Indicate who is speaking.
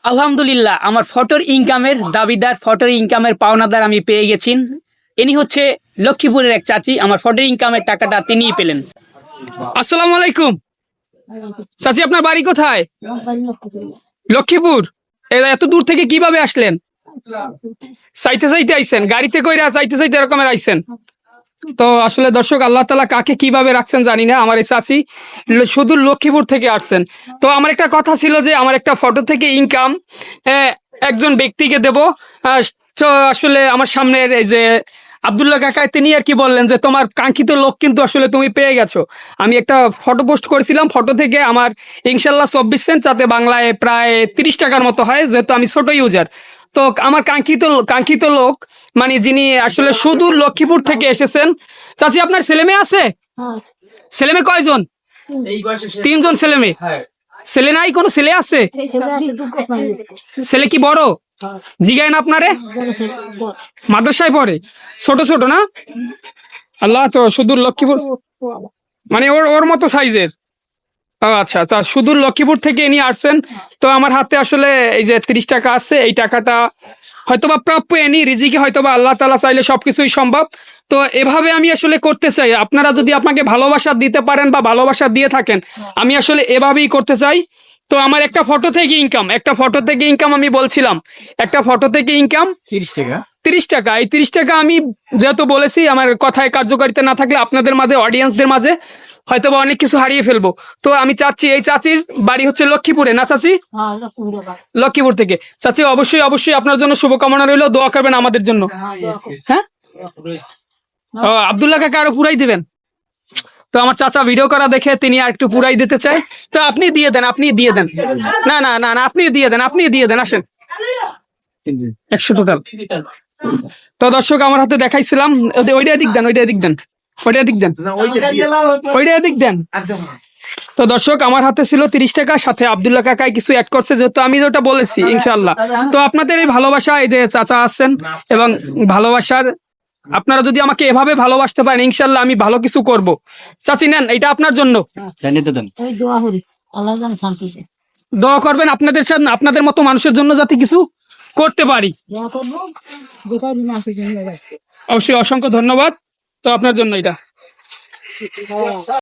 Speaker 1: আলহামদুলিল্লাহ, আমার ফটোর ইনকামের দাবিদার, ফটোর ইনকামের পাওনাদার আমি পেয়ে গেছি। ইনি হচ্ছে লক্ষ্মীপুরের এক চাচি। আমার ফটোর ইনকামের টাকাটা তিনিই পেলেন। আসসালামু আলাইকুম চাচি, আপনার বাড়ি কোথায়? লক্ষ্মীপুর। এত দূর থেকে কিভাবে আসলেন? চাইতে চাইতে আইছেন? গাড়িতে কইরা চাইতে চাইতে এরকমের আইছেন? তো আসলে দর্শক, আল্লাহ তাআলা কাকে কিভাবে রাখছেন জানি না। আমার এই চাচি শুধু লক্ষ্মীপুর থেকে আসছেন। তো আমার একটা কথা ছিল যে আমার একটা ফটো থেকে ইনকাম একজন ব্যক্তিকে দেব। তো আসলে আমার সামনের এই যে আব্দুল্লাহ কাকা, তিনি আর কি বললেন যে তোমার কাঙ্ক্ষিত লোক কিন্তু আসলে তুমি পেয়ে গেছো। আমি একটা ফটো পোস্ট করেছিলাম, ফটো থেকে আমার ইনশাল্লাহ 24 সেন্ট, যাতে বাংলায় প্রায় 30 টাকার মতো হয়, যেহেতু আমি ছোট ইউজার। তো আমার কাঙ্ক্ষিত লোক, মানে যিনি আসলে সুদূর লক্ষ্মীপুর থেকে এসেছেন। চাচি, আপনার ছেলে মেয়ে আছে? ছেলে মেয়ে কয়জন? 3জন ছেলে মেয়ে। ছেলে নাই? কোনো ছেলে আছে? ছেলে কি বড়? জিগায় না আপনারে? মাদ্রাসায় পড়ে? ছোট ছোট না? আল্লাহ, তো সুদূর লক্ষ্মীপুর, মানে ওর ওর মতো সাইজের। ও আচ্ছা, তা সুদূর লক্ষ্মীপুর থেকে নিয়ে আসছেন। তো আমার হাতে আসলে এই যে 30 টাকা আছে, এই টাকাটা হয়তোবা প্রাপ্য, এনি রিজিকে হয়তোবা আল্লাহ তাআলা চাইলে সবকিছুই সম্ভব। তো এভাবে আমি আসলে করতে চাই। আপনারা যদি আপনাকে ভালোবাসা দিতে পারেন বা ভালোবাসা দিয়ে থাকেন, আমি আসলে এভাবেই করতে চাই। তো আমার একটা ফটো থেকে ইনকাম আমি বলছিলাম, একটা ফটো থেকে ইনকাম 30 টাকা। এই 30 টাকা আমি যেহেতু বলেছি, আমার কথায় কার্যকারিতা না থাকলে আপনাদের মাঝে, অডিয়েন্সদের মাঝে হয়তো বা অনেক কিছু হারিয়ে ফেলবো। তো আমি চাচ্ছি, এই চাচির বাড়ি হচ্ছে লক্ষ্মীপুরে না চাচি? লক্ষ্মীপুর থেকে। চাচি, অবশ্যই অবশ্যই আপনার জন্য শুভকামনা রইল, দোয়া করবেন আমাদের জন্য। হ্যাঁ, ও আব্দুল্লাহ কাকা আরো পুরাই দিবেন। তো আমার চাচা ভিডিও করা দেখে তিনি আর একটু পুরাই দিতে চায়। তো আপনি দিয়ে দেন, না না না না, আপনি দিয়ে দেন, আসেন। 100 টোটাল। তো দর্শক, আমার হাতে দেখাইছিলাম, ওইটা দিক দেন। তো দর্শক, আমার হাতে ছিল 30 টাকা, সাথে আব্দুল্লাহ কাকাই কিছু অ্যাড করছে, যেহেতু আমি যেটা বলেছি ইনশাআল্লাহ। তো আপনাদের এই ভালোবাসা, এই যে চাচা আছেন এবং ভালোবাসার, আপনারা যদি আমাকে এভাবে ভালোবাসতে পারেন, ইনশাআল্লাহ আমি ভালো কিছু করব। চাচি, নেন, এটা আপনার জন্য। দোয়া করবেন আপনাদের সাথে, আপনাদের মতো মানুষের জন্য যাতে কিছু করতে পারি। অবশ্যই, অসংখ্য ধন্যবাদ। তো আপনার জন্য এটা।